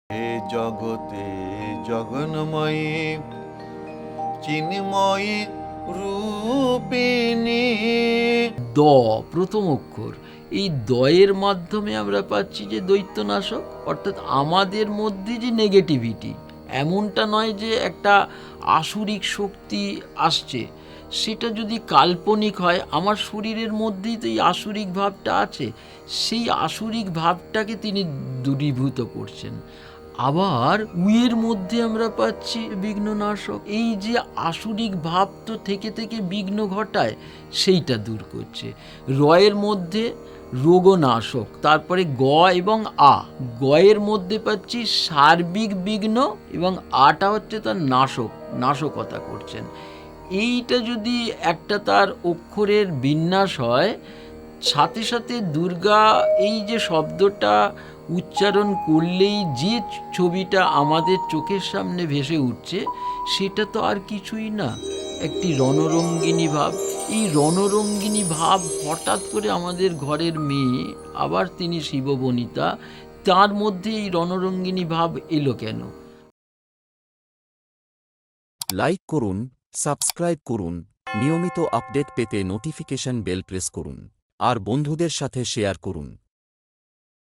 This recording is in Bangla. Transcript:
এ জগতে জগন্ময়ী চিন্ময়ী রূপিণী। দ প্রথম অক্ষর, এই দয়ের মাধ্যমে আমরা পাচ্ছি যে দৈত্যনাশক, অর্থাৎ আমাদের মধ্যে যে নেগেটিভিটি, এমনটা নয় যে একটা আসুরিক শক্তি আসছে, সেটা যদি কাল্পনিক হয়, আমার শরীরের মধ্যেই তো এই আসুরিক ভাবটা আছে, সেই আসুরিক ভাবটাকে তিনি দূরীভূত করছেন। আবার উয়ের মধ্যে আমরা পাচ্ছি বিঘ্ননাশক, এই যে আসুরিক ভাব তো থেকে থেকে বিঘ্ন ঘটায়, সেইটা দূর করছে। রয়ের মধ্যে রোগনাশক, তারপরে গ এবং আ, গয়ের মধ্যে পাচ্ছি সার্বিক বিঘ্ন, এবং আটা হচ্ছে তার নাশক, নাশকতা করছেন। এইটা যদি একটা তার অক্ষরের বিন্যাস হয়, সাথে সাথে দুর্গা এই যে শব্দটা উচ্চারণ করলেই যে ছবিটা আমাদের চোখের সামনে ভেসে উঠছে, সেটা তো আর কিছুই না, একটি রণরঙ্গিনী ভাব। এই রণরঙ্গিনী ভাব হঠাৎ করে আমাদের ঘরের মেয়ে, আবার তিনি শিববনিতা, তার মধ্যে এই রণরঙ্গিনী ভাব এলো কেন? লাইক করুন, সাবস্ক্রাইব করুন, নিয়মিত আপডেট পেতে নোটিফিকেশন বেল প্রেস করুন আর বন্ধুদের সাথে শেয়ার করুন।